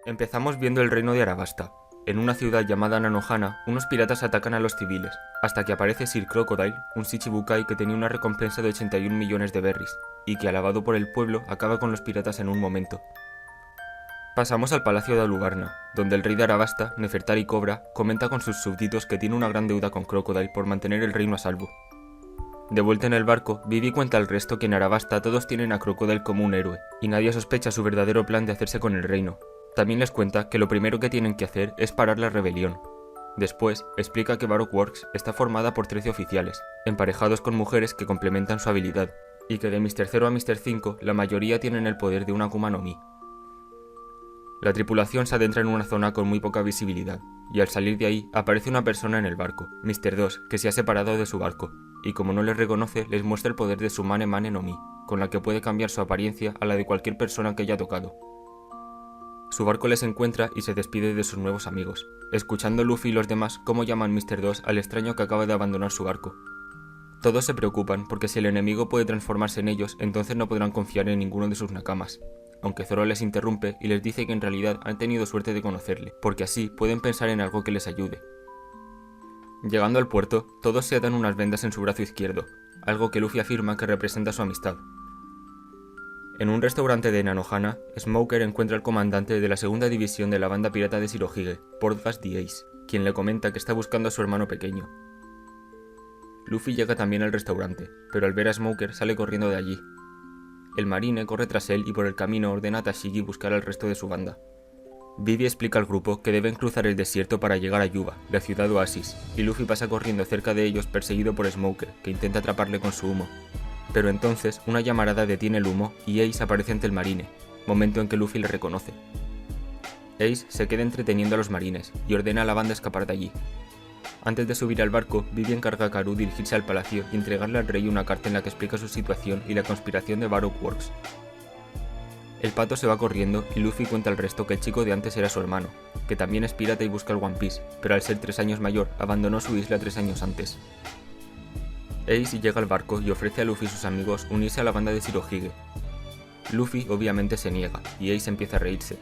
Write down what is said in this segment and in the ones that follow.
Empezamos viendo el reino de Arabasta. En una ciudad llamada Nanohana, unos piratas atacan a los civiles, hasta que aparece Sir Crocodile, un Shichibukai que tenía una recompensa de 81 millones de berries, y que, alabado por el pueblo, acaba con los piratas en un momento. Pasamos al palacio de Alubarna, donde el rey de Arabasta, Nefertari Cobra, comenta con sus súbditos que tiene una gran deuda con Crocodile por mantener el reino a salvo. De vuelta en el barco, Vivi cuenta al resto que en Arabasta todos tienen a Crocodile como un héroe, y nadie sospecha su verdadero plan de hacerse con el reino. También les cuenta que lo primero que tienen que hacer es parar la rebelión. Después, explica que Baroque Works está formada por 13 oficiales, emparejados con mujeres que complementan su habilidad, y que de Mr. 0 a Mr. 5 la mayoría tienen el poder de una Akuma no Mi. La tripulación se adentra en una zona con muy poca visibilidad, y al salir de ahí aparece una persona en el barco, Mr. 2, que se ha separado de su barco, y como no les reconoce, les muestra el poder de su Mane Mane no Mi, con la que puede cambiar su apariencia a la de cualquier persona que haya tocado. Su barco les encuentra y se despide de sus nuevos amigos, escuchando Luffy y los demás cómo llaman Mr. 2 al extraño que acaba de abandonar su barco. Todos se preocupan porque si el enemigo puede transformarse en ellos, entonces no podrán confiar en ninguno de sus nakamas, aunque Zoro les interrumpe y les dice que en realidad han tenido suerte de conocerle, porque así pueden pensar en algo que les ayude. Llegando al puerto, todos se atan unas vendas en su brazo izquierdo, algo que Luffy afirma que representa su amistad. En un restaurante de Nanohana, Smoker encuentra al comandante de la segunda división de la banda pirata de Shirohige, Portgas the Ace, quien le comenta que está buscando a su hermano pequeño. Luffy llega también al restaurante, pero al ver a Smoker sale corriendo de allí. El marine corre tras él y por el camino ordena a Tashigi buscar al resto de su banda. Vivi explica al grupo que deben cruzar el desierto para llegar a Yuba, la ciudad oasis, y Luffy pasa corriendo cerca de ellos perseguido por Smoker, que intenta atraparle con su humo. Pero entonces una llamarada detiene el humo y Ace aparece ante el marine, momento en que Luffy le reconoce. Ace se queda entreteniendo a los marines y ordena a la banda escapar de allí. Antes de subir al barco, Vivi encarga a Karoo dirigirse al palacio y entregarle al rey una carta en la que explica su situación y la conspiración de Baroque Works. El pato se va corriendo y Luffy cuenta al resto que el chico de antes era su hermano, que también es pirata y busca el One Piece, pero al ser 3 años mayor abandonó su isla 3 años antes. Ace llega al barco y ofrece a Luffy y sus amigos unirse a la banda de Shirohige. Luffy obviamente se niega, y Ace empieza a reírse.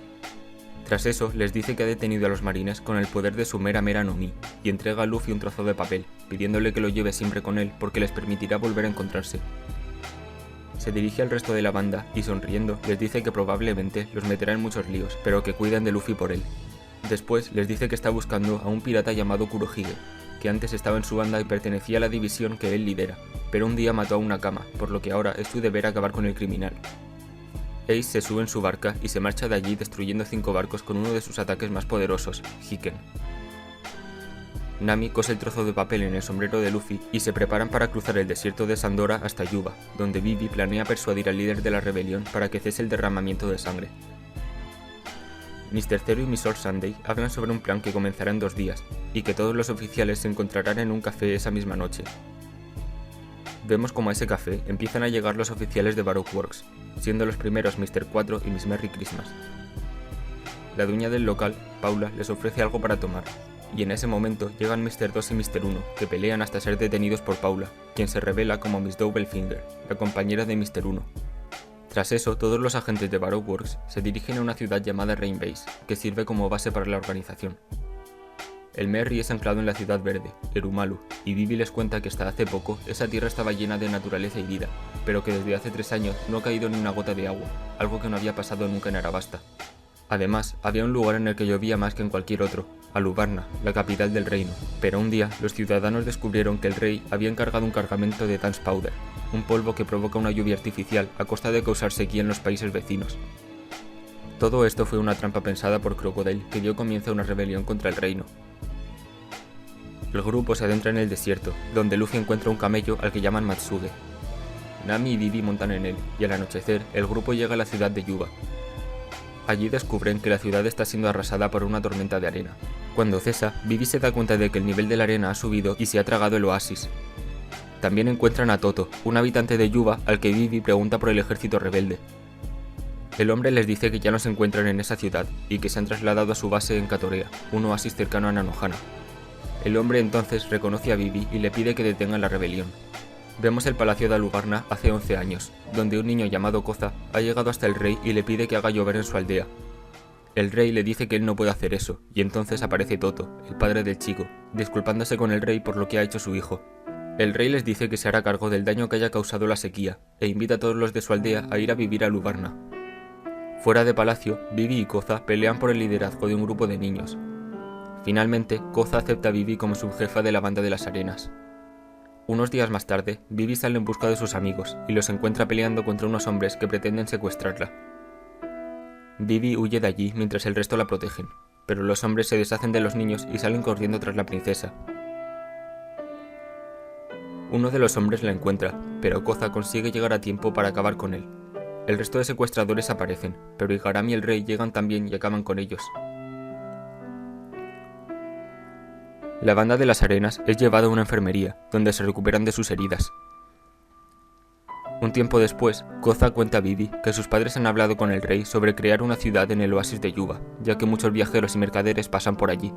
Tras eso, les dice que ha detenido a los marines con el poder de su Mera Mera no Mi, y entrega a Luffy un trozo de papel, pidiéndole que lo lleve siempre con él porque les permitirá volver a encontrarse. Se dirige al resto de la banda y sonriendo les dice que probablemente los meterá en muchos líos, pero que cuiden de Luffy por él. Después les dice que está buscando a un pirata llamado Kurohige, que antes estaba en su banda y pertenecía a la división que él lidera, pero un día mató a una Akama, por lo que ahora es su deber acabar con el criminal. Ace se sube en su barca y se marcha de allí destruyendo 5 barcos con uno de sus ataques más poderosos, Hiken. Nami cose el trozo de papel en el sombrero de Luffy y se preparan para cruzar el desierto de Sandora hasta Yuba, donde Vivi planea persuadir al líder de la rebelión para que cese el derramamiento de sangre. Mr. Zero y Miss Sunday hablan sobre un plan que comenzará en 2 días, y que todos los oficiales se encontrarán en un café esa misma noche. Vemos como a ese café empiezan a llegar los oficiales de Baroque Works, siendo los primeros Mr. 4 y Miss Merry Christmas. La dueña del local, Paula, les ofrece algo para tomar, y en ese momento llegan Mr. 2 y Mr. 1, que pelean hasta ser detenidos por Paula, quien se revela como Miss Doublefinger, la compañera de Mr. 1. Tras eso, todos los agentes de Baroque Works se dirigen a una ciudad llamada Rain Base, que sirve como base para la organización. El Merry es anclado en la ciudad verde, Erumalu, y Vivi les cuenta que hasta hace poco esa tierra estaba llena de naturaleza y vida, pero que desde hace 3 años no ha caído ni una gota de agua, algo que no había pasado nunca en Arabasta. Además, había un lugar en el que llovía más que en cualquier otro, Alubarna, la capital del reino, pero un día los ciudadanos descubrieron que el rey había encargado un cargamento de Dance Powder, un polvo que provoca una lluvia artificial a costa de causar sequía en los países vecinos. Todo esto fue una trampa pensada por Crocodile que dio comienzo a una rebelión contra el reino. El grupo se adentra en el desierto, donde Luffy encuentra un camello al que llaman Matsuge. Nami y Vivi montan en él, y al anochecer el grupo llega a la ciudad de Yuba. Allí descubren que la ciudad está siendo arrasada por una tormenta de arena. Cuando cesa, Vivi se da cuenta de que el nivel de la arena ha subido y se ha tragado el oasis. También encuentran a Toto, un habitante de Yuba al que Vivi pregunta por el ejército rebelde. El hombre les dice que ya no se encuentran en esa ciudad y que se han trasladado a su base en Katorea, un oasis cercano a Nanohana. El hombre entonces reconoce a Vivi y le pide que detengan la rebelión. Vemos el palacio de Alubarna hace 11 años, donde un niño llamado Koza ha llegado hasta el rey y le pide que haga llover en su aldea. El rey le dice que él no puede hacer eso, y entonces aparece Toto, el padre del chico, disculpándose con el rey por lo que ha hecho su hijo. El rey les dice que se hará cargo del daño que haya causado la sequía, e invita a todos los de su aldea a ir a vivir a Lubarna. Fuera de palacio, Vivi y Koza pelean por el liderazgo de un grupo de niños. Finalmente, Koza acepta a Vivi como subjefa de la banda de las arenas. Unos días más tarde, Vivi sale en busca de sus amigos y los encuentra peleando contra unos hombres que pretenden secuestrarla. Vivi huye de allí mientras el resto la protegen, pero los hombres se deshacen de los niños y salen corriendo tras la princesa. Uno de los hombres la encuentra, pero Koza consigue llegar a tiempo para acabar con él. El resto de secuestradores aparecen, pero Igaram y el rey llegan también y acaban con ellos. La banda de las arenas es llevada a una enfermería, donde se recuperan de sus heridas. Un tiempo después, Koza cuenta a Vivi que sus padres han hablado con el rey sobre crear una ciudad en el oasis de Yuba, ya que muchos viajeros y mercaderes pasan por allí.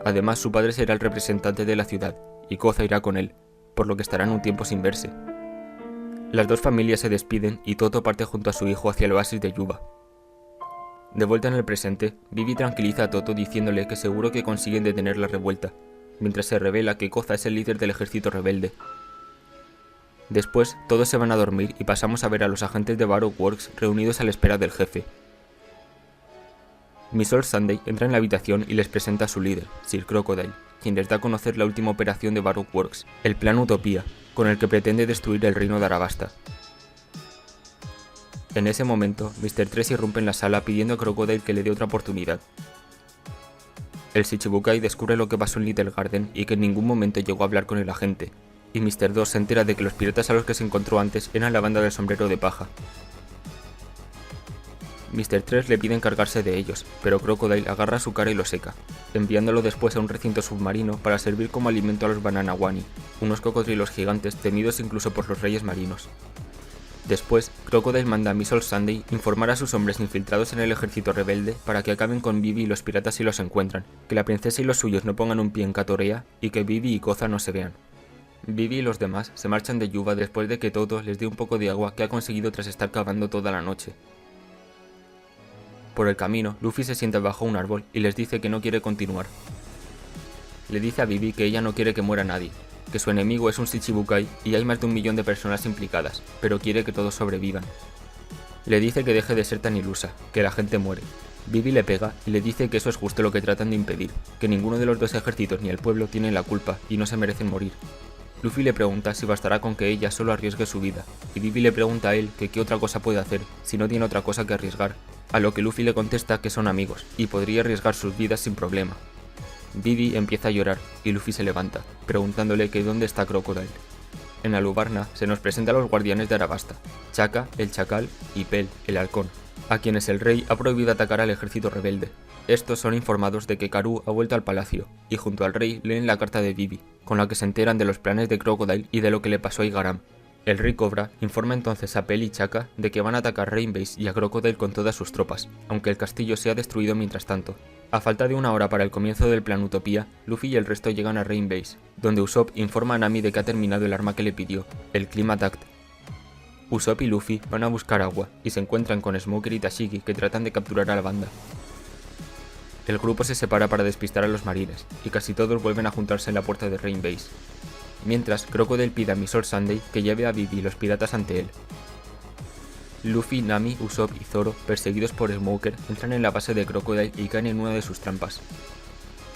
Además, su padre será el representante de la ciudad, y Koza irá con él, por lo que estarán un tiempo sin verse. Las dos familias se despiden y Toto parte junto a su hijo hacia el oasis de Yuba. De vuelta en el presente, Vivi tranquiliza a Toto diciéndole que seguro que consiguen detener la revuelta, mientras se revela que Koza es el líder del ejército rebelde. Después, todos se van a dormir y pasamos a ver a los agentes de Baroque Works reunidos a la espera del jefe. Miss All Sunday entra en la habitación y les presenta a su líder, Sir Crocodile, quien les da a conocer la última operación de Baroque Works, el Plan Utopía, con el que pretende destruir el reino de Arabasta. En ese momento, Mr. 3 irrumpe en la sala pidiendo a Crocodile que le dé otra oportunidad. El Shichibukai descubre lo que pasó en Little Garden y que en ningún momento llegó a hablar con el agente, y Mr. 2 se entera de que los piratas a los que se encontró antes eran la banda del sombrero de paja. Mr. 3 le pide encargarse de ellos, pero Crocodile agarra su cara y lo seca, enviándolo después a un recinto submarino para servir como alimento a los Bananawani, unos cocodrilos gigantes temidos incluso por los reyes marinos. Después, Crocodile manda a Miss All Sunday informar a sus hombres infiltrados en el ejército rebelde para que acaben con Vivi y los piratas si los encuentran, que la princesa y los suyos no pongan un pie en Katorea y que Vivi y Koza no se vean. Vivi y los demás se marchan de Yuba después de que Toto les dé un poco de agua que ha conseguido tras estar cavando toda la noche. Por el camino, Luffy se sienta bajo un árbol y les dice que no quiere continuar. Le dice a Vivi que ella no quiere que muera nadie, que su enemigo es un Shichibukai y hay más de 1 millón de personas implicadas, pero quiere que todos sobrevivan. Le dice que deje de ser tan ilusa, que la gente muere. Vivi le pega y le dice que eso es justo lo que tratan de impedir, que ninguno de los dos ejércitos ni el pueblo tienen la culpa y no se merecen morir. Luffy le pregunta si bastará con que ella solo arriesgue su vida, y Vivi le pregunta a él que qué otra cosa puede hacer si no tiene otra cosa que arriesgar, a lo que Luffy le contesta que son amigos y podría arriesgar sus vidas sin problema. Vivi empieza a llorar y Luffy se levanta, preguntándole que dónde está Crocodile. En Alubarna se nos presenta a los guardianes de Arabasta, Chaka, el chacal, y Pel, el halcón, a quienes el rey ha prohibido atacar al ejército rebelde. Estos son informados de que Karoo ha vuelto al palacio, y junto al rey leen la carta de Vivi, con la que se enteran de los planes de Crocodile y de lo que le pasó a Igaram. El rey Cobra informa entonces a Pel y Chaka de que van a atacar Rainbase y a Crocodile con todas sus tropas, aunque el castillo sea destruido mientras tanto. A falta de 1 hora para el comienzo del plan Utopía, Luffy y el resto llegan a Rainbase, donde Usopp informa a Nami de que ha terminado el arma que le pidió, el Climatact. Usopp y Luffy van a buscar agua, y se encuentran con Smoker y Tashigi que tratan de capturar a la banda. El grupo se separa para despistar a los marines, y casi todos vuelven a juntarse en la puerta de Rainbase. Mientras, Crocodile pide a Miss All Sunday que lleve a Vivi y los piratas ante él. Luffy, Nami, Usopp y Zoro, perseguidos por Smoker, entran en la base de Crocodile y caen en una de sus trampas.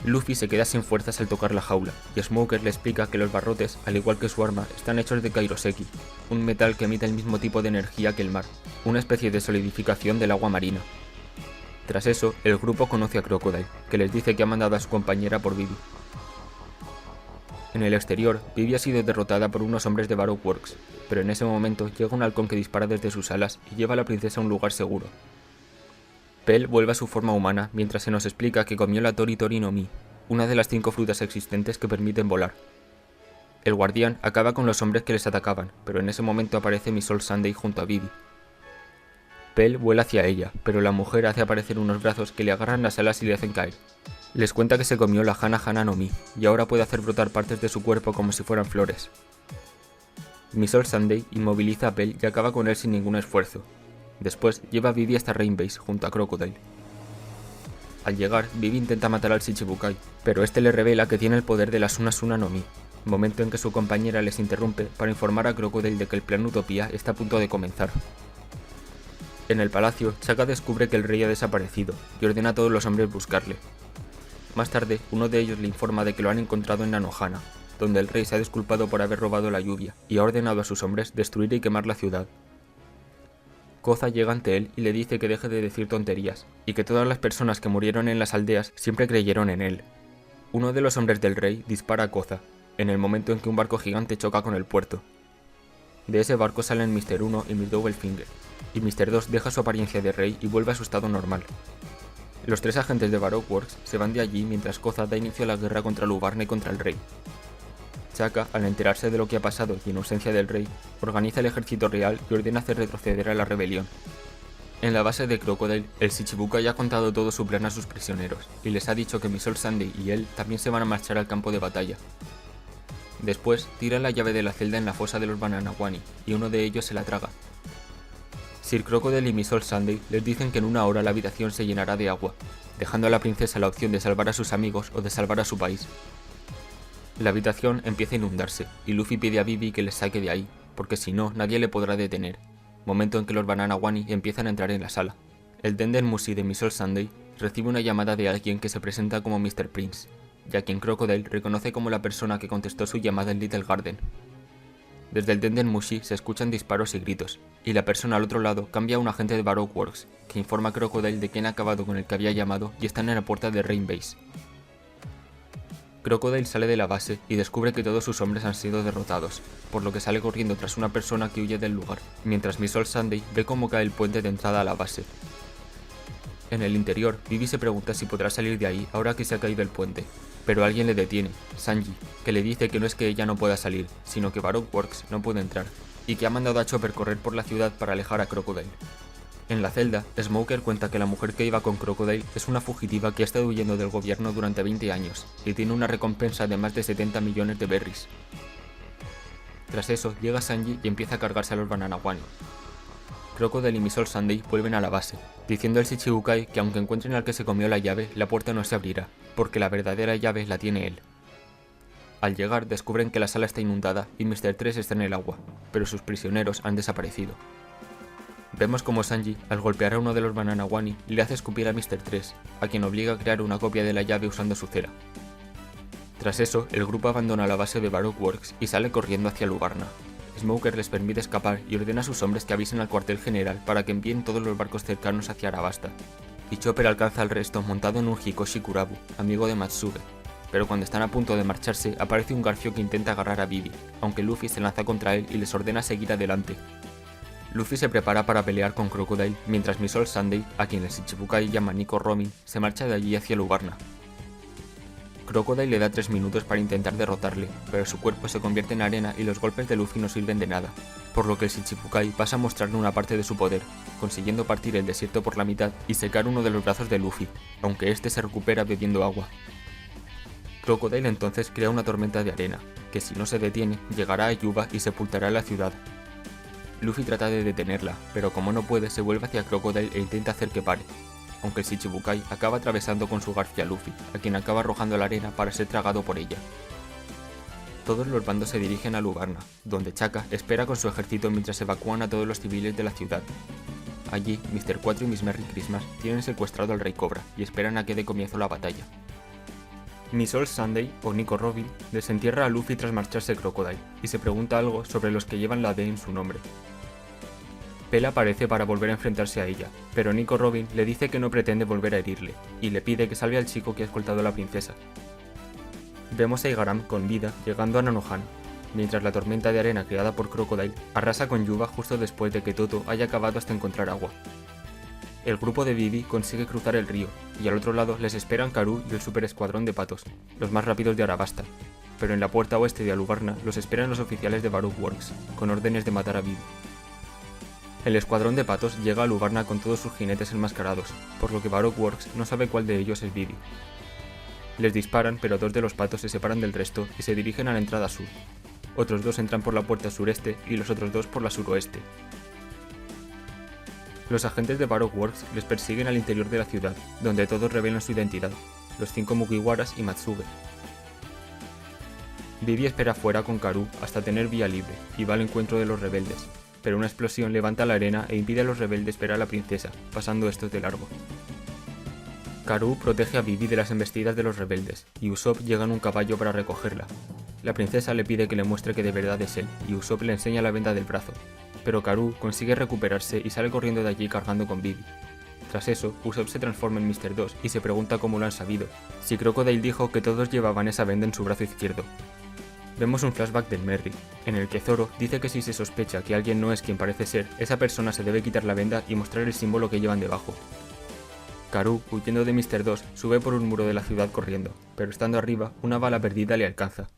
Luffy se queda sin fuerzas al tocar la jaula, y Smoker le explica que los barrotes, al igual que su arma, están hechos de Kairoseki, un metal que emite el mismo tipo de energía que el mar, una especie de solidificación del agua marina. Tras eso, el grupo conoce a Crocodile, que les dice que ha mandado a su compañera por Vivi. En el exterior, Vivi ha sido derrotada por unos hombres de Baroque Works, pero en ese momento llega un halcón que dispara desde sus alas y lleva a la princesa a un lugar seguro. Pel vuelve a su forma humana mientras se nos explica que comió la Tori Tori no Mi, una de las 5 frutas existentes que permiten volar. El guardián acaba con los hombres que les atacaban, pero en ese momento aparece Miss All Sunday junto a Vivi. Pel vuela hacia ella, pero la mujer hace aparecer unos brazos que le agarran las alas y le hacen caer. Les cuenta que se comió la Hana Hana no Mi, y ahora puede hacer brotar partes de su cuerpo como si fueran flores. Miss All Sunday inmoviliza a Pel y acaba con él sin ningún esfuerzo. Después lleva a Vivi hasta Rainbase junto a Crocodile. Al llegar, Vivi intenta matar al Shichibukai, pero este le revela que tiene el poder de la Suna Suna no Mi, momento en que su compañera les interrumpe para informar a Crocodile de que el plan Utopía está a punto de comenzar. En el palacio, Chaka descubre que el rey ha desaparecido y ordena a todos los hombres buscarle. Más tarde, uno de ellos le informa de que lo han encontrado en Nanohana, donde el rey se ha disculpado por haber robado la lluvia y ha ordenado a sus hombres destruir y quemar la ciudad. Koza llega ante él y le dice que deje de decir tonterías, y que todas las personas que murieron en las aldeas siempre creyeron en él. Uno de los hombres del rey dispara a Koza, en el momento en que un barco gigante choca con el puerto. De ese barco salen Mr. 1 y Miss Doublefinger, y Mr. 2 deja su apariencia de rey y vuelve a su estado normal. Los tres agentes de Baroque Works se van de allí mientras Koza da inicio a la guerra contra Lubarna y contra el rey. Chaka, al enterarse de lo que ha pasado y en ausencia del rey, organiza el ejército real y ordena hacer retroceder a la rebelión. En la base de Crocodile, el Shichibukai ha contado todo su plan a sus prisioneros, y les ha dicho que Misol Sunday y él también se van a marchar al campo de batalla. Después, tira la llave de la celda en la fosa de los Bananawani, y uno de ellos se la traga. Sir Crocodile y Misol Sunday les dicen que en una hora la habitación se llenará de agua, dejando a la princesa la opción de salvar a sus amigos o de salvar a su país. La habitación empieza a inundarse, y Luffy pide a Vivi que les saque de ahí, porque si no, nadie le podrá detener, momento en que los Bananawani empiezan a entrar en la sala. El Denden Mushi de Misol Sunday recibe una llamada de alguien que se presenta como Mr. Prince, y a quien Crocodile reconoce como la persona que contestó su llamada en Little Garden. Desde el Denden Mushi se escuchan disparos y gritos, y la persona al otro lado cambia a un agente de Baroque Works, que informa a Crocodile de que han acabado con el que había llamado y están en la puerta de Rain Base. Crocodile sale de la base y descubre que todos sus hombres han sido derrotados, por lo que sale corriendo tras una persona que huye del lugar, mientras Misol Sunday ve cómo cae el puente de entrada a la base. En el interior, Vivi se pregunta si podrá salir de ahí ahora que se ha caído el puente, pero alguien le detiene, Sanji, que le dice que no es que ella no pueda salir, sino que Baroque Works no puede entrar, y que ha mandado a Chopper correr por la ciudad para alejar a Crocodile. En la celda, Smoker cuenta que la mujer que iba con Crocodile es una fugitiva que ha estado huyendo del gobierno durante 20 años y tiene una recompensa de más de 70 millones de berries. Tras eso, llega Sanji y empieza a cargarse a los Bananawani. Crocodile y Misol Sunday vuelven a la base, diciendo al Shichibukai que aunque encuentren al que se comió la llave, la puerta no se abrirá, porque la verdadera llave la tiene él. Al llegar, descubren que la sala está inundada y Mr. 3 está en el agua, pero sus prisioneros han desaparecido. Vemos como Sanji, al golpear a uno de los Bananawani, le hace escupir a Mr. 3, a quien obliga a crear una copia de la llave usando su cera. Tras eso, el grupo abandona la base de Baroque Works y sale corriendo hacia Lubarna. Smoker les permite escapar y ordena a sus hombres que avisen al cuartel general para que envíen todos los barcos cercanos hacia Arabasta. Y Chopper alcanza al resto montado en un Hikoshi Kurabu, amigo de Matsuge. Pero cuando están a punto de marcharse, aparece un Garfio que intenta agarrar a Vivi, aunque Luffy se lanza contra él y les ordena seguir adelante. Luffy se prepara para pelear con Crocodile, mientras Misol Sunday, a quien el Shichibukai llama Nico Robin, se marcha de allí hacia Lubarna. Crocodile le da 3 minutos para intentar derrotarle, pero su cuerpo se convierte en arena y los golpes de Luffy no sirven de nada, por lo que el Shichibukai pasa a mostrarle una parte de su poder, consiguiendo partir el desierto por la mitad y secar uno de los brazos de Luffy, aunque este se recupera bebiendo agua. Crocodile entonces crea una tormenta de arena, que si no se detiene, llegará a Yuba y sepultará la ciudad. Luffy trata de detenerla, pero como no puede, se vuelve hacia Crocodile e intenta hacer que pare, aunque el Shichibukai acaba atravesando con su garfio a Luffy, a quien acaba arrojando a la arena para ser tragado por ella. Todos los bandos se dirigen a Lubarna, donde Chaka espera con su ejército mientras evacúan a todos los civiles de la ciudad. Allí, Mr. 4 y Miss Merry Christmas tienen secuestrado al Rey Cobra y esperan a que dé comienzo la batalla. Misol Sunday, o Nico Robin, desentierra a Luffy tras marcharse Crocodile, y se pregunta algo sobre los que llevan la D en su nombre. Pela aparece para volver a enfrentarse a ella, pero Nico Robin le dice que no pretende volver a herirle, y le pide que salve al chico que ha escoltado a la princesa. Vemos a Igaram con vida llegando a Nanohana, mientras la tormenta de arena creada por Crocodile arrasa con Yuba justo después de que Toto haya acabado hasta encontrar agua. El grupo de Vivi consigue cruzar el río, y al otro lado les esperan Karoo y el super escuadrón de patos, los más rápidos de Arabasta, pero en la puerta oeste de Alubarna los esperan los oficiales de Baroque Works, con órdenes de matar a Vivi. El escuadrón de patos llega a Lubarna con todos sus jinetes enmascarados, por lo que Baroque Works no sabe cuál de ellos es Vivi. Les disparan, pero 2 de los patos se separan del resto y se dirigen a la entrada sur. Otros 2 entran por la puerta sureste y los otros 2 por la suroeste. Los agentes de Baroque Works les persiguen al interior de la ciudad, donde todos revelan su identidad, los 5 Mugiwaras y Matsuge. Vivi espera fuera con Karu hasta tener vía libre y va al encuentro de los rebeldes, pero una explosión levanta la arena e impide a los rebeldes ver a la princesa, pasando estos de largo. Karu protege a Vivi de las embestidas de los rebeldes, y Usopp llega en un caballo para recogerla. La princesa le pide que le muestre que de verdad es él, y Usopp le enseña la venda del brazo, pero Karu consigue recuperarse y sale corriendo de allí cargando con Vivi. Tras eso, Usopp se transforma en Mr. 2 y se pregunta cómo lo han sabido, si Crocodile dijo que todos llevaban esa venda en su brazo izquierdo. Vemos un flashback del Merry, en el que Zoro dice que si se sospecha que alguien no es quien parece ser, esa persona se debe quitar la venda y mostrar el símbolo que llevan debajo. Karu, huyendo de Mr. 2, sube por un muro de la ciudad corriendo, pero estando arriba, una bala perdida le alcanza.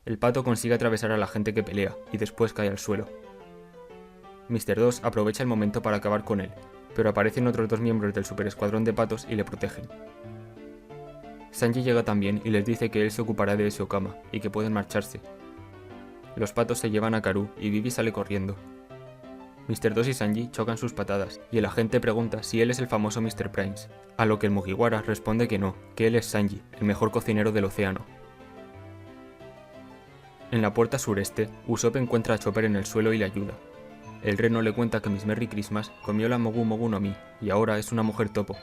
El pato consigue atravesar a la gente que pelea, y después cae al suelo. Mr. 2 aprovecha el momento para acabar con él, pero aparecen otros 2 miembros del super escuadrón de patos y le protegen. Sanji llega también y les dice que él se ocupará de ese Okama, y que pueden marcharse. Los patos se llevan a Karu y Vivi sale corriendo. Mr. 2 y Sanji chocan sus patadas, y el agente pregunta si él es el famoso Mr. Primes, a lo que el Mugiwara responde que no, que él es Sanji, el mejor cocinero del océano. En la puerta sureste, Usopp encuentra a Chopper en el suelo y le ayuda. El reno le cuenta que Miss Merry Christmas comió la Mogu Mogu no Mi, y ahora es una mujer topo.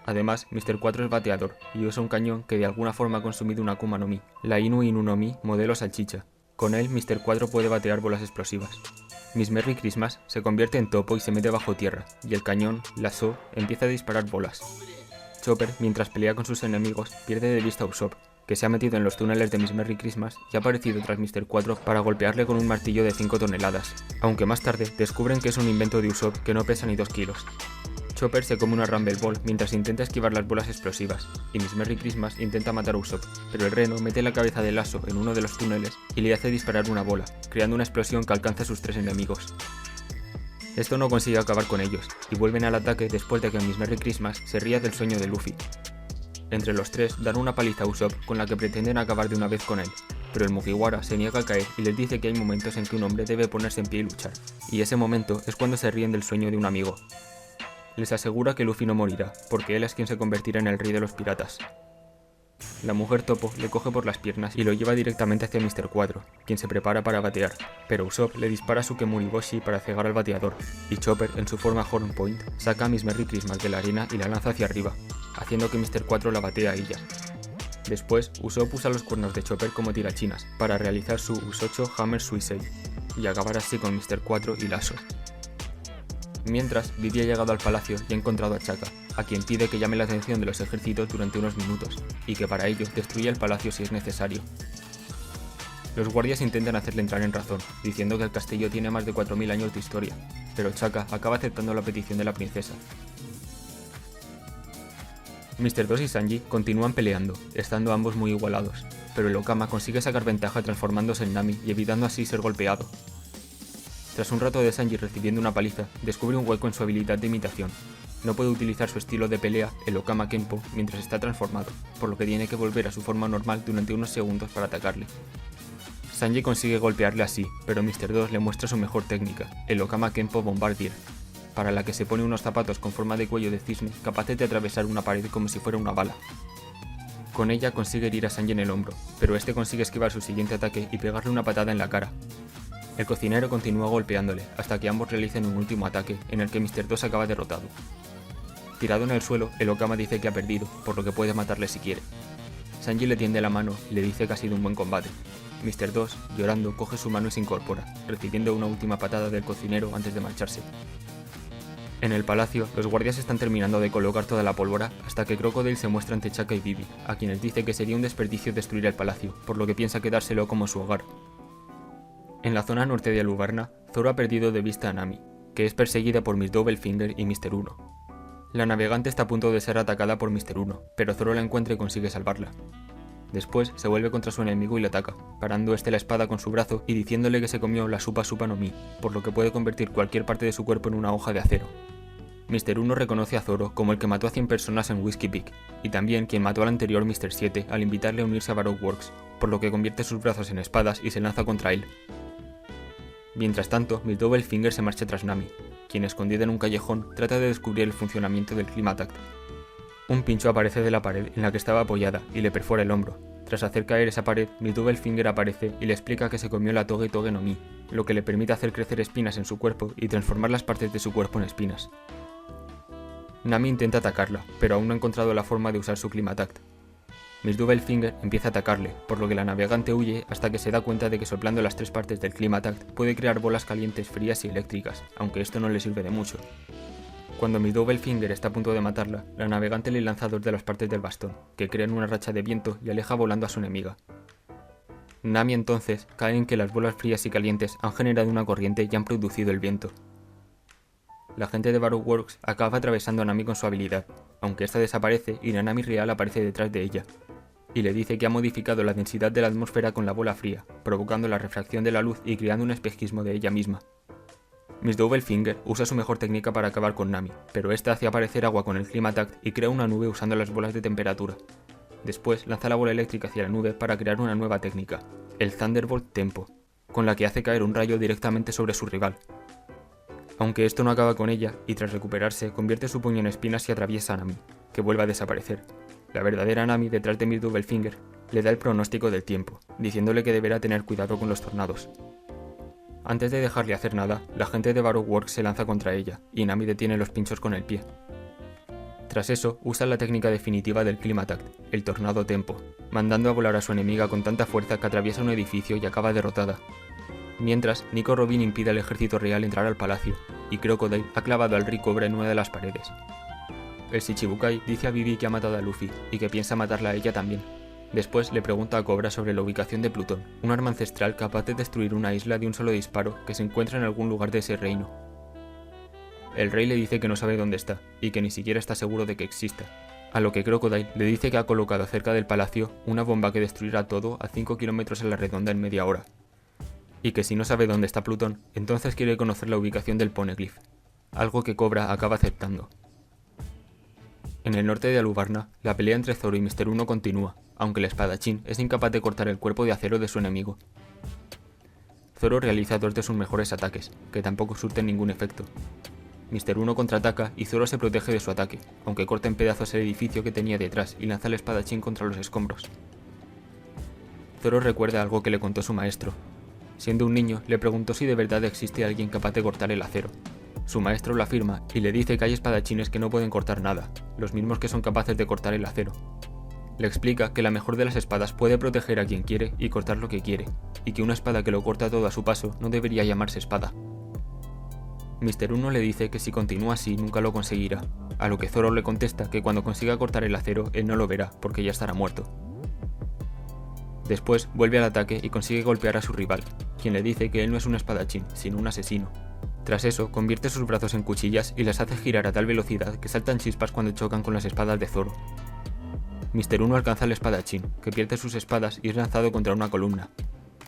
Además, Mr. 4 es bateador, y usa un cañón que de alguna forma ha consumido una Akuma no Mi, la Inu Inu no Mi modelo salchicha. Con él, Mr. 4 puede batear bolas explosivas. Miss Merry Christmas se convierte en topo y se mete bajo tierra, y el cañón, la So, empieza a disparar bolas. Chopper, mientras pelea con sus enemigos, pierde de vista a Usopp, que se ha metido en los túneles de Miss Merry Christmas y ha aparecido tras Mr. 4 para golpearle con un martillo de 5 toneladas, aunque más tarde descubren que es un invento de Usopp que no pesa ni 2 kilos. Chopper se come una Rumble Ball mientras intenta esquivar las bolas explosivas, y Miss Merry Christmas intenta matar a Usopp, pero el reno mete la cabeza de Lasso en uno de los túneles y le hace disparar una bola, creando una explosión que alcanza a sus 3 enemigos. Esto no consigue acabar con ellos, y vuelven al ataque después de que Miss Merry Christmas se ría del sueño de Luffy. Entre los 3 dan una paliza a Usopp con la que pretenden acabar de una vez con él, pero el Mugiwara se niega a caer y les dice que hay momentos en que un hombre debe ponerse en pie y luchar, y ese momento es cuando se ríen del sueño de un amigo. Les asegura que Luffy no morirá, porque él es quien se convertirá en el rey de los piratas. La mujer topo le coge por las piernas y lo lleva directamente hacia Mr. 4, quien se prepara para batear, pero Usopp le dispara a su Kemuriboshi para cegar al bateador, y Chopper, en su forma Horn Point, saca a Miss Merry Christmas de la arena y la lanza hacia arriba, haciendo que Mr. 4 la batee a ella. Después, Usopp usa los cuernos de Chopper como tirachinas para realizar su Usocho Hammer Suisei, y acabar así con Mr. 4 y Lasso. Mientras, Vivi ha llegado al palacio y ha encontrado a Chaka, a quien pide que llame la atención de los ejércitos durante unos minutos, y que para ello destruya el palacio si es necesario. Los guardias intentan hacerle entrar en razón, diciendo que el castillo tiene más de 4000 años de historia, pero Chaka acaba aceptando la petición de la princesa. Mr. 2 y Sanji continúan peleando, estando ambos muy igualados, pero el Okama consigue sacar ventaja transformándose en Nami y evitando así ser golpeado. Tras un rato de Sanji recibiendo una paliza, descubre un hueco en su habilidad de imitación. No puede utilizar su estilo de pelea, el Okama Kenpo, mientras está transformado, por lo que tiene que volver a su forma normal durante unos segundos para atacarle. Sanji consigue golpearle así, pero Mr. 2 le muestra su mejor técnica, el Okama Kenpo Bombardier, para la que se pone unos zapatos con forma de cuello de cisne capaces de atravesar una pared como si fuera una bala. Con ella consigue herir a Sanji en el hombro, pero este consigue esquivar su siguiente ataque y pegarle una patada en la cara. El cocinero continúa golpeándole, hasta que ambos realicen un último ataque, en el que Mr. 2 acaba derrotado. Tirado en el suelo, el Okama dice que ha perdido, por lo que puede matarle si quiere. Sanji le tiende la mano y le dice que ha sido un buen combate. Mr. 2, llorando, coge su mano y se incorpora, recibiendo una última patada del cocinero antes de marcharse. En el palacio, los guardias están terminando de colocar toda la pólvora hasta que Crocodile se muestra ante Chaka y Vivi, a quienes dice que sería un desperdicio destruir el palacio, por lo que piensa quedárselo como su hogar. En la zona norte de Alubarna, Zoro ha perdido de vista a Nami, que es perseguida por Miss Doublefinger y Mr. 1. La navegante está a punto de ser atacada por Mr. 1, pero Zoro la encuentra y consigue salvarla. Después se vuelve contra su enemigo y le ataca, parando este la espada con su brazo y diciéndole que se comió la Supa Supa no Mi, por lo que puede convertir cualquier parte de su cuerpo en una hoja de acero. Mr. 1 reconoce a Zoro como el que mató a 100 personas en Whiskey Peak, y también quien mató al anterior Mr. 7 al invitarle a unirse a Baroque Works, por lo que convierte sus brazos en espadas y se lanza contra él. Mientras tanto, Miss Doublefinger se marcha tras Nami, quien escondida en un callejón trata de descubrir el funcionamiento del Climatact. Un pincho aparece de la pared en la que estaba apoyada y le perfora el hombro. Tras hacer caer esa pared, Miss Doublefinger aparece y le explica que se comió la Toge Toge no Mi, lo que le permite hacer crecer espinas en su cuerpo y transformar las partes de su cuerpo en espinas. Nami intenta atacarla, pero aún no ha encontrado la forma de usar su Climatact. Miss Doublefinger empieza a atacarle, por lo que la navegante huye hasta que se da cuenta de que soplando las 3 partes del Climatact puede crear bolas calientes, frías y eléctricas, aunque esto no le sirve de mucho. Cuando Miss Doublefinger está a punto de matarla, la navegante le lanza 2 de las partes del bastón, que crean una racha de viento y aleja volando a su enemiga. Nami entonces cae en que las bolas frías y calientes han generado una corriente y han producido el viento. La gente de Baroque Works acaba atravesando a Nami con su habilidad, aunque esta desaparece y la Nami real aparece detrás de ella, y le dice que ha modificado la densidad de la atmósfera con la bola fría, provocando la refracción de la luz y creando un espejismo de ella misma. Miss Doublefinger usa su mejor técnica para acabar con Nami, pero esta hace aparecer agua con el Climatact y crea una nube usando las bolas de temperatura. Después lanza la bola eléctrica hacia la nube para crear una nueva técnica, el Thunderbolt Tempo, con la que hace caer un rayo directamente sobre su rival. Aunque esto no acaba con ella, y tras recuperarse, convierte su puño en espinas y atraviesa a Nami, que vuelve a desaparecer. La verdadera Nami, detrás de Miss Doublefinger, le da el pronóstico del tiempo, diciéndole que deberá tener cuidado con los tornados. Antes de dejarle hacer nada, la gente de Baroque Works se lanza contra ella, y Nami detiene los pinchos con el pie. Tras eso, usa la técnica definitiva del Climatact, el Tornado Tempo, mandando a volar a su enemiga con tanta fuerza que atraviesa un edificio y acaba derrotada. Mientras, Nico Robin impide al ejército real entrar al palacio, y Crocodile ha clavado al Rey Cobra en una de las paredes. El Shichibukai dice a Vivi que ha matado a Luffy, y que piensa matarla a ella también. Después le pregunta a Cobra sobre la ubicación de Plutón, un arma ancestral capaz de destruir una isla de un solo disparo que se encuentra en algún lugar de ese reino. El rey le dice que no sabe dónde está, y que ni siquiera está seguro de que exista, a lo que Crocodile le dice que ha colocado cerca del palacio una bomba que destruirá todo a 5 kilómetros a la redonda en media hora, y que si no sabe dónde está Plutón, entonces quiere conocer la ubicación del Poneglyph, algo que Cobra acaba aceptando. En el norte de Alubarna, la pelea entre Zoro y Mr. Uno continúa, aunque el espadachín es incapaz de cortar el cuerpo de acero de su enemigo. Zoro realiza 2 de sus mejores ataques, que tampoco surten ningún efecto. Mr. Uno contraataca y Zoro se protege de su ataque, aunque corta en pedazos el edificio que tenía detrás y lanza el espadachín contra los escombros. Zoro recuerda algo que le contó su maestro. Siendo un niño, le preguntó si de verdad existe alguien capaz de cortar el acero. Su maestro lo afirma y le dice que hay espadachines que no pueden cortar nada, los mismos que son capaces de cortar el acero. Le explica que la mejor de las espadas puede proteger a quien quiere y cortar lo que quiere, y que una espada que lo corta todo a su paso no debería llamarse espada. Mr. Uno le dice que si continúa así nunca lo conseguirá, a lo que Zoro le contesta que cuando consiga cortar el acero él no lo verá porque ya estará muerto. Después vuelve al ataque y consigue golpear a su rival, quien le dice que él no es un espadachín, sino un asesino. Tras eso, convierte sus brazos en cuchillas y las hace girar a tal velocidad que saltan chispas cuando chocan con las espadas de Zoro. Mr. Uno alcanza al espadachín, que pierde sus espadas y es lanzado contra una columna.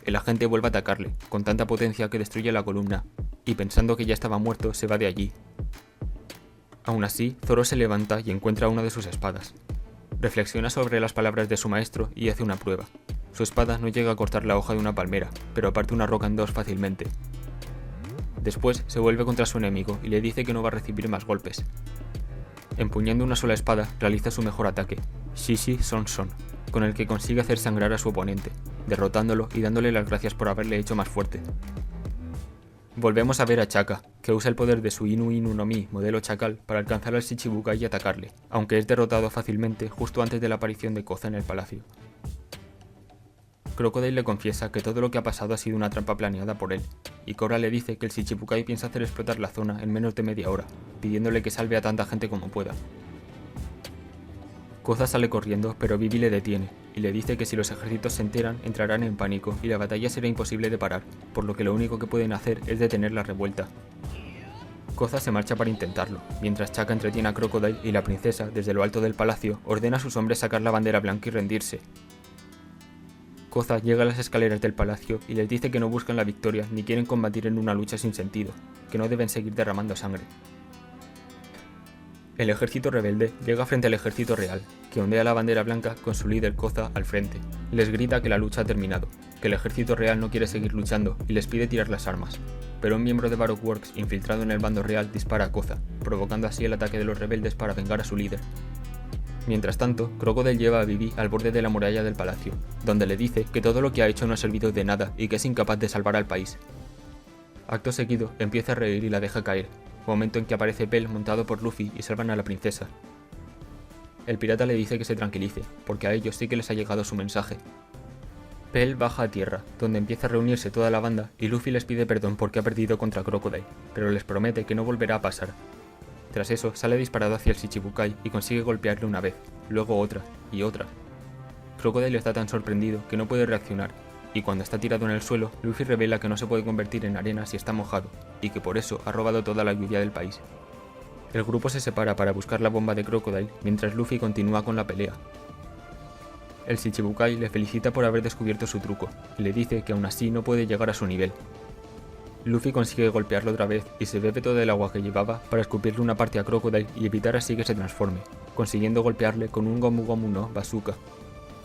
El agente vuelve a atacarle, con tanta potencia que destruye la columna, y pensando que ya estaba muerto, se va de allí. Aún así, Zoro se levanta y encuentra una de sus espadas. Reflexiona sobre las palabras de su maestro y hace una prueba. Su espada no llega a cortar la hoja de una palmera, pero parte una roca en 2 fácilmente. Después se vuelve contra su enemigo y le dice que no va a recibir más golpes. Empuñando una sola espada, realiza su mejor ataque, Shishi Son Son, con el que consigue hacer sangrar a su oponente, derrotándolo y dándole las gracias por haberle hecho más fuerte. Volvemos a ver a Chaka, que usa el poder de su Inu Inu no Mi modelo Chacal para alcanzar al Shichibukai y atacarle, aunque es derrotado fácilmente justo antes de la aparición de Koza en el palacio. Crocodile le confiesa que todo lo que ha pasado ha sido una trampa planeada por él, y Cobra le dice que el Shichibukai piensa hacer explotar la zona en menos de media hora, pidiéndole que salve a tanta gente como pueda. Koza sale corriendo, pero Vivi le detiene, y le dice que si los ejércitos se enteran, entrarán en pánico y la batalla será imposible de parar, por lo que lo único que pueden hacer es detener la revuelta. Koza se marcha para intentarlo, mientras Chaka entretiene a Crocodile y la princesa, desde lo alto del palacio, ordena a sus hombres sacar la bandera blanca y rendirse. Koza llega a las escaleras del palacio y les dice que no buscan la victoria ni quieren combatir en una lucha sin sentido, que no deben seguir derramando sangre. El ejército rebelde llega frente al ejército real, que ondea la bandera blanca con su líder Koza al frente. Les grita que la lucha ha terminado, que el ejército real no quiere seguir luchando y les pide tirar las armas. Pero un miembro de Baroque Works infiltrado en el bando real dispara a Koza, provocando así el ataque de los rebeldes para vengar a su líder. Mientras tanto, Crocodile lleva a Vivi al borde de la muralla del palacio, donde le dice que todo lo que ha hecho no ha servido de nada y que es incapaz de salvar al país. Acto seguido, empieza a reír y la deja caer, momento en que aparece Pell montado por Luffy y salvan a la princesa. El pirata le dice que se tranquilice, porque a ellos sí que les ha llegado su mensaje. Pell baja a tierra, donde empieza a reunirse toda la banda y Luffy les pide perdón porque ha perdido contra Crocodile, pero les promete que no volverá a pasar. Tras eso, sale disparado hacia el Shichibukai y consigue golpearle una vez, luego otra y otra. Crocodile está tan sorprendido que no puede reaccionar, y cuando está tirado en el suelo, Luffy revela que no se puede convertir en arena si está mojado, y que por eso ha robado toda la lluvia del país. El grupo se separa para buscar la bomba de Crocodile, mientras Luffy continúa con la pelea. El Shichibukai le felicita por haber descubierto su truco, y le dice que aún así no puede llegar a su nivel. Luffy consigue golpearlo otra vez y se bebe todo el agua que llevaba para escupirle una parte a Crocodile y evitar así que se transforme, consiguiendo golpearle con un Gomu Gomu no Bazooka.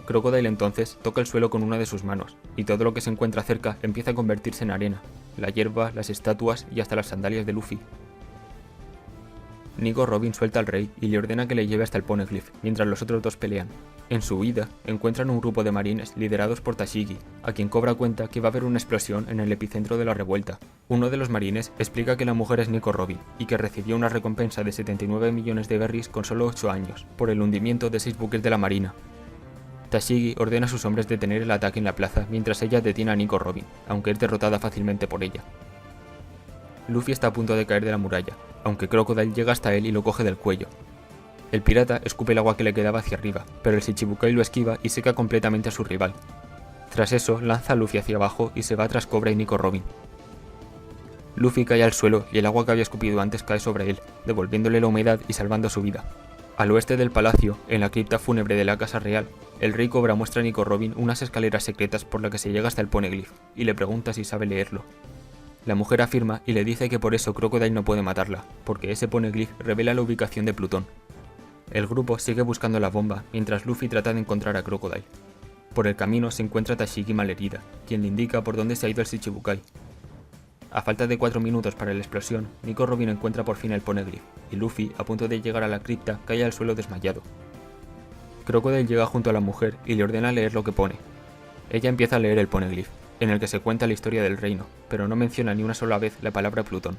Crocodile entonces toca el suelo con una de sus manos, y todo lo que se encuentra cerca empieza a convertirse en arena, la hierba, las estatuas y hasta las sandalias de Luffy. Nico Robin suelta al rey y le ordena que le lleve hasta el Poneglyph, mientras los otros dos pelean. En su huida, encuentran un grupo de marines liderados por Tashigi, a quien cobra cuenta que va a haber una explosión en el epicentro de la revuelta. Uno de los marines explica que la mujer es Nico Robin, y que recibió una recompensa de 79 millones de berries con solo 8 años, por el hundimiento de 6 buques de la marina. Tashigi ordena a sus hombres detener el ataque en la plaza mientras ella detiene a Nico Robin, aunque es derrotada fácilmente por ella. Luffy está a punto de caer de la muralla, aunque Crocodile llega hasta él y lo coge del cuello. El pirata escupe el agua que le quedaba hacia arriba, pero el Shichibukai lo esquiva y seca completamente a su rival. Tras eso, lanza a Luffy hacia abajo y se va tras Cobra y Nico Robin. Luffy cae al suelo y el agua que había escupido antes cae sobre él, devolviéndole la humedad y salvando su vida. Al oeste del palacio, en la cripta fúnebre de la Casa Real, el rey Cobra muestra a Nico Robin unas escaleras secretas por las que se llega hasta el Poneglyph, y le pregunta si sabe leerlo. La mujer afirma y le dice que por eso Crocodile no puede matarla, porque ese Poneglyph revela la ubicación de Plutón. El grupo sigue buscando la bomba, mientras Luffy trata de encontrar a Crocodile. Por el camino se encuentra Tashigi malherida, quien le indica por dónde se ha ido el Shichibukai. A falta de 4 minutos para la explosión, Nico Robin encuentra por fin el Poneglyph, y Luffy, a punto de llegar a la cripta, cae al suelo desmayado. Crocodile llega junto a la mujer y le ordena leer lo que pone. Ella empieza a leer el Poneglyph, en el que se cuenta la historia del reino, pero no menciona ni una sola vez la palabra Plutón.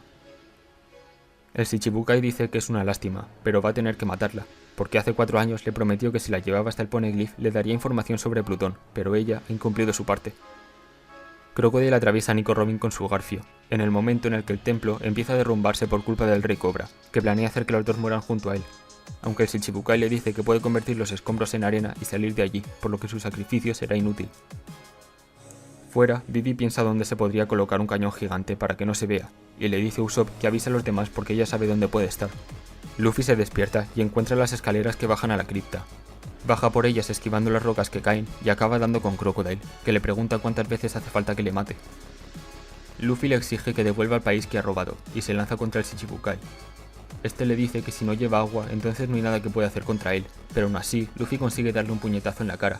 El Shichibukai dice que es una lástima, pero va a tener que matarla, porque hace 4 años le prometió que si la llevaba hasta el Poneglyph le daría información sobre Plutón, pero ella ha incumplido su parte. Crocodile atraviesa a Nico Robin con su garfio, en el momento en el que el templo empieza a derrumbarse por culpa del rey Cobra, que planea hacer que los dos mueran junto a él, aunque el Shichibukai le dice que puede convertir los escombros en arena y salir de allí, por lo que su sacrificio será inútil. Fuera, Vivi piensa dónde se podría colocar un cañón gigante para que no se vea, y le dice a Usopp que avise a los demás porque ella sabe dónde puede estar. Luffy se despierta y encuentra las escaleras que bajan a la cripta. Baja por ellas esquivando las rocas que caen y acaba dando con Crocodile, que le pregunta cuántas veces hace falta que le mate. Luffy le exige que devuelva al país que ha robado, y se lanza contra el Shichibukai. Este le dice que si no lleva agua, entonces no hay nada que pueda hacer contra él, pero aún así, Luffy consigue darle un puñetazo en la cara.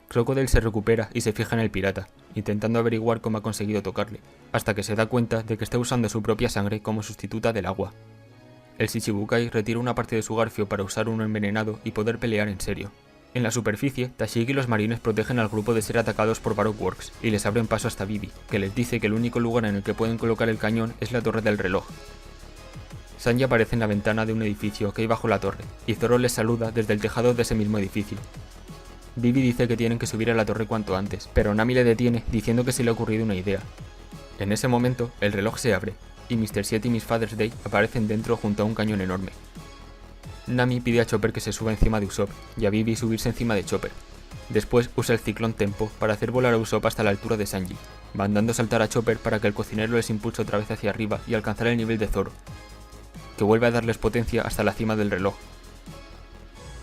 Crocodile se recupera y se fija en el pirata, intentando averiguar cómo ha conseguido tocarle, hasta que se da cuenta de que está usando su propia sangre como sustituta del agua. El Shichibukai retira una parte de su garfio para usar uno envenenado y poder pelear en serio. En la superficie, Tashigi y los marines protegen al grupo de ser atacados por Baroque Works y les abren paso hasta Vivi, que les dice que el único lugar en el que pueden colocar el cañón es la torre del reloj. Sanji aparece en la ventana de un edificio que hay bajo la torre, y Zoro les saluda desde el tejado de ese mismo edificio. Vivi dice que tienen que subir a la torre cuanto antes, pero Nami le detiene diciendo que se le ha ocurrido una idea. En ese momento, el reloj se abre, y Mr. 7 y Miss Father's Day aparecen dentro junto a un cañón enorme. Nami pide a Chopper que se suba encima de Usopp, y a Vivi subirse encima de Chopper. Después usa el Ciclón Tempo para hacer volar a Usopp hasta la altura de Sanji, mandando saltar a Chopper para que el cocinero les impulse otra vez hacia arriba y alcanzar el nivel de Zoro, que vuelve a darles potencia hasta la cima del reloj.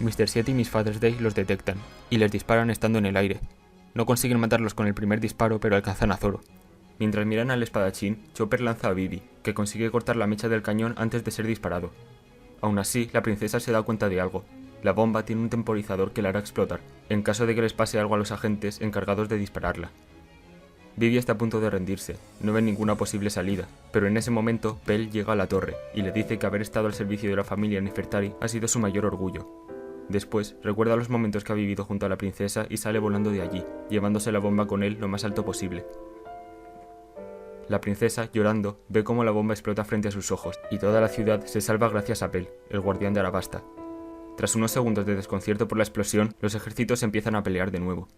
Mr. 7 y Miss Father's Day los detectan, y les disparan estando en el aire. No consiguen matarlos con el primer disparo, pero alcanzan a Zoro. Mientras miran al espadachín, Chopper lanza a Vivi, que consigue cortar la mecha del cañón antes de ser disparado. Aún así, la princesa se da cuenta de algo. La bomba tiene un temporizador que la hará explotar, en caso de que les pase algo a los agentes encargados de dispararla. Vivi está a punto de rendirse, no ve ninguna posible salida, pero en ese momento Pell llega a la torre y le dice que haber estado al servicio de la familia Nefertari ha sido su mayor orgullo. Después, recuerda los momentos que ha vivido junto a la princesa y sale volando de allí, llevándose la bomba con él lo más alto posible. La princesa, llorando, ve cómo la bomba explota frente a sus ojos y toda la ciudad se salva gracias a Pell, el guardián de Arabasta. Tras unos segundos de desconcierto por la explosión, los ejércitos empiezan a pelear de nuevo.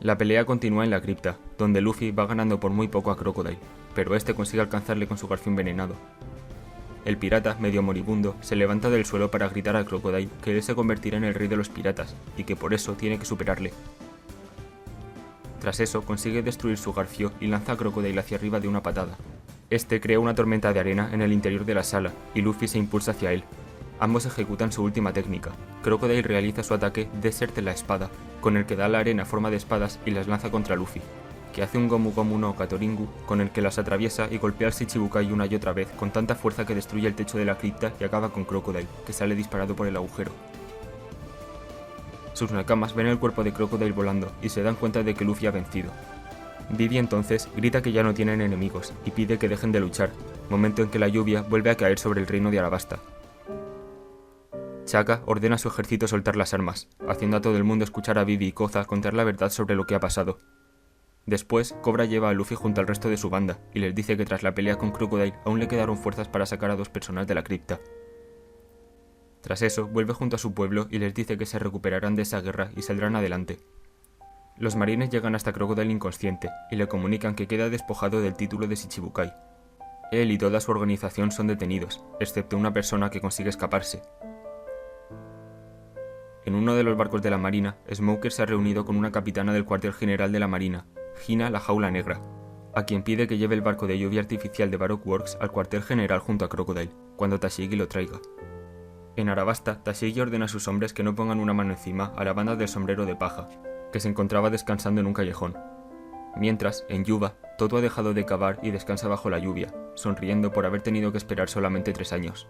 La pelea continúa en la cripta, donde Luffy va ganando por muy poco a Crocodile, pero este consigue alcanzarle con su garfio envenenado. El pirata, medio moribundo, se levanta del suelo para gritar a Crocodile que él se convertirá en el rey de los piratas, y que por eso tiene que superarle. Tras eso, consigue destruir su garfio y lanza a Crocodile hacia arriba de una patada. Este crea una tormenta de arena en el interior de la sala, y Luffy se impulsa hacia él. Ambos ejecutan su última técnica. Crocodile realiza su ataque Desert de la espada, con el que da la arena forma de espadas y las lanza contra Luffy, que hace un Gomu Gomu no Katoringu, con el que las atraviesa y golpea al Shichibukai una y otra vez con tanta fuerza que destruye el techo de la cripta y acaba con Crocodile, que sale disparado por el agujero. Sus nakamas ven el cuerpo de Crocodile volando y se dan cuenta de que Luffy ha vencido. Vivi entonces grita que ya no tienen enemigos y pide que dejen de luchar, momento en que la lluvia vuelve a caer sobre el reino de Arabasta. Chaka ordena a su ejército soltar las armas, haciendo a todo el mundo escuchar a Vivi y Koza contar la verdad sobre lo que ha pasado. Después, Cobra lleva a Luffy junto al resto de su banda y les dice que tras la pelea con Crocodile aún le quedaron fuerzas para sacar a 2 personas de la cripta. Tras eso, vuelve junto a su pueblo y les dice que se recuperarán de esa guerra y saldrán adelante. Los marines llegan hasta Crocodile inconsciente y le comunican que queda despojado del título de Shichibukai. Él y toda su organización son detenidos, excepto una persona que consigue escaparse. En uno de los barcos de la marina, Smoker se ha reunido con una capitana del cuartel general de la marina, Hina la Jaula Negra, a quien pide que lleve el barco de lluvia artificial de Baroque Works al cuartel general junto a Crocodile, cuando Tashigi lo traiga. En Arabasta, Tashigi ordena a sus hombres que no pongan una mano encima a la banda del sombrero de paja, que se encontraba descansando en un callejón. Mientras, en Yuba, Toto ha dejado de cavar y descansa bajo la lluvia, sonriendo por haber tenido que esperar solamente 3 años.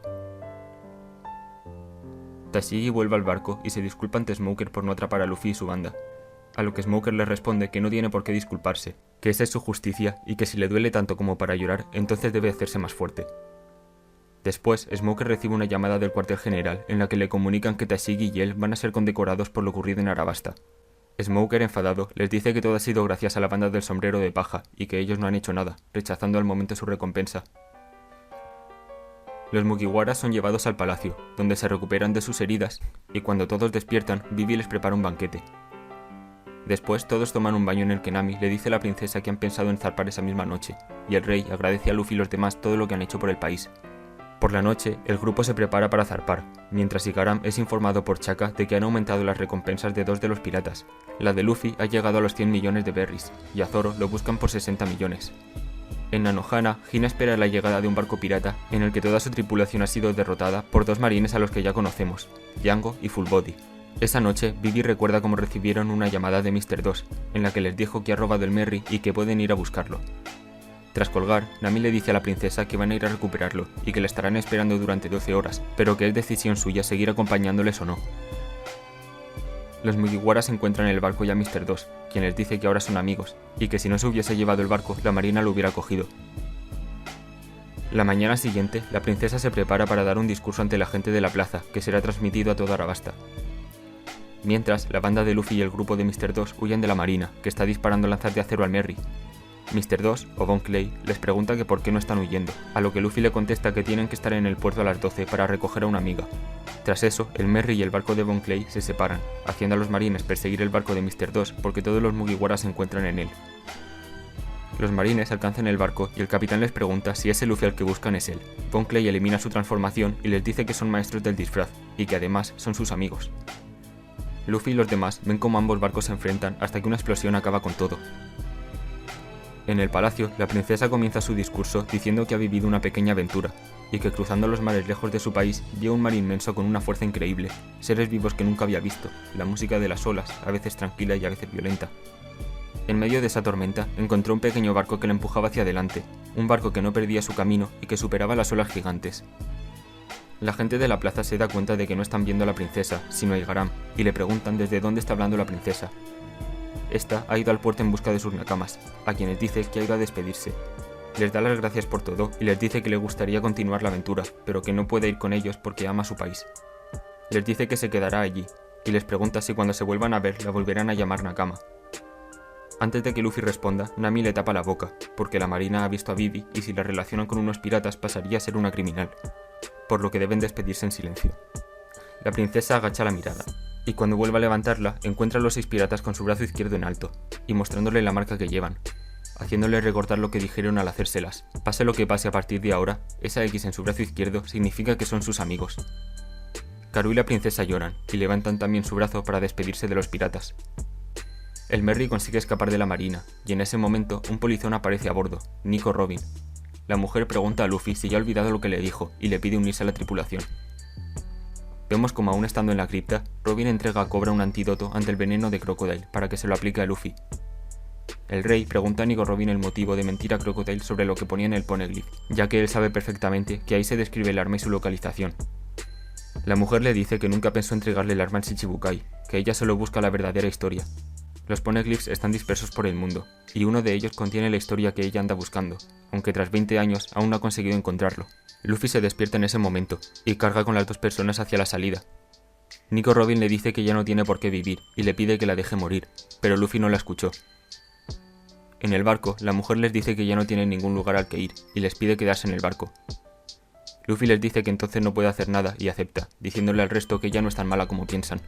Tashigi vuelve al barco y se disculpa ante Smoker por no atrapar a Luffy y su banda, a lo que Smoker le responde que no tiene por qué disculparse, que esa es su justicia y que si le duele tanto como para llorar, entonces debe hacerse más fuerte. Después, Smoker recibe una llamada del cuartel general en la que le comunican que Tashigi y él van a ser condecorados por lo ocurrido en Arabasta. Smoker, enfadado, les dice que todo ha sido gracias a la banda del sombrero de paja y que ellos no han hecho nada, rechazando al momento su recompensa. Los Mugiwaras son llevados al palacio, donde se recuperan de sus heridas, y cuando todos despiertan, Vivi les prepara un banquete. Después todos toman un baño en el que Nami le dice a la princesa que han pensado en zarpar esa misma noche, y el rey agradece a Luffy y los demás todo lo que han hecho por el país. Por la noche, el grupo se prepara para zarpar, mientras Igaram es informado por Chaka de que han aumentado las recompensas de 2 de los piratas. La de Luffy ha llegado a los 100 millones de berries, y a Zoro lo buscan por 60 millones. En Nanohana, Hina espera la llegada de un barco pirata en el que toda su tripulación ha sido derrotada por 2 marines a los que ya conocemos, Django y Full Body. Esa noche, Vivi recuerda cómo recibieron una llamada de Mr. 2, en la que les dijo que ha robado el Merry y que pueden ir a buscarlo. Tras colgar, Nami le dice a la princesa que van a ir a recuperarlo y que le estarán esperando durante 12 horas, pero que es decisión suya seguir acompañándoles o no. Los Mugiwara se encuentran en el barco ya Mr. 2, quien les dice que ahora son amigos, y que si no se hubiese llevado el barco, la marina lo hubiera cogido. La mañana siguiente, la princesa se prepara para dar un discurso ante la gente de la plaza, que será transmitido a toda Arabasta. Mientras, la banda de Luffy y el grupo de Mr. 2 huyen de la marina, que está disparando lanzas de acero al Merry. Mr. 2, o Bon Clay, les pregunta que por qué no están huyendo, a lo que Luffy le contesta que tienen que estar en el puerto a las 12 para recoger a una amiga. Tras eso, el Merry y el barco de Bon Clay se separan, haciendo a los marines perseguir el barco de Mr. 2 porque todos los Mugiwara se encuentran en él. Los marines alcanzan el barco y el capitán les pregunta si ese Luffy al que buscan es él. Bon Clay elimina su transformación y les dice que son maestros del disfraz, y que además son sus amigos. Luffy y los demás ven cómo ambos barcos se enfrentan hasta que una explosión acaba con todo. En el palacio, la princesa comienza su discurso diciendo que ha vivido una pequeña aventura, y que cruzando los mares lejos de su país vio un mar inmenso con una fuerza increíble, seres vivos que nunca había visto, la música de las olas, a veces tranquila y a veces violenta. En medio de esa tormenta, encontró un pequeño barco que le empujaba hacia adelante, un barco que no perdía su camino y que superaba las olas gigantes. La gente de la plaza se da cuenta de que no están viendo a la princesa, sino a Igaram, y le preguntan desde dónde está hablando la princesa. Esta ha ido al puerto en busca de sus nakamas, a quienes dice que ha ido a despedirse. Les da las gracias por todo y les dice que le gustaría continuar la aventura, pero que no puede ir con ellos porque ama su país. Les dice que se quedará allí, y les pregunta si cuando se vuelvan a ver la volverán a llamar Nakama. Antes de que Luffy responda, Nami le tapa la boca, porque la marina ha visto a Vivi y si la relacionan con unos piratas pasaría a ser una criminal, por lo que deben despedirse en silencio. La princesa agacha la mirada, y cuando vuelve a levantarla, encuentra a los 6 piratas con su brazo izquierdo en alto, y mostrándole la marca que llevan, haciéndole recordar lo que dijeron al hacérselas. Pase lo que pase a partir de ahora, esa X en su brazo izquierdo significa que son sus amigos. Karoo y la princesa lloran, y levantan también su brazo para despedirse de los piratas. El Merry consigue escapar de la marina, y en ese momento un polizón aparece a bordo, Nico Robin. La mujer pregunta a Luffy si ya ha olvidado lo que le dijo, y le pide unirse a la tripulación. Vemos como aún estando en la cripta, Robin entrega a Cobra un antídoto ante el veneno de Crocodile para que se lo aplique a Luffy. El rey pregunta a Nico Robin el motivo de mentir a Crocodile sobre lo que ponía en el poneglyph, ya que él sabe perfectamente que ahí se describe el arma y su localización. La mujer le dice que nunca pensó entregarle el arma al Shichibukai, que ella solo busca la verdadera historia. Los poneglyphs están dispersos por el mundo, y uno de ellos contiene la historia que ella anda buscando, aunque tras 20 años aún no ha conseguido encontrarlo. Luffy se despierta en ese momento, y carga con las 2 personas hacia la salida. Nico Robin le dice que ya no tiene por qué vivir, y le pide que la deje morir, pero Luffy no la escuchó. En el barco, la mujer les dice que ya no tiene ningún lugar al que ir, y les pide quedarse en el barco. Luffy les dice que entonces no puede hacer nada y acepta, diciéndole al resto que ella no es tan mala como piensan.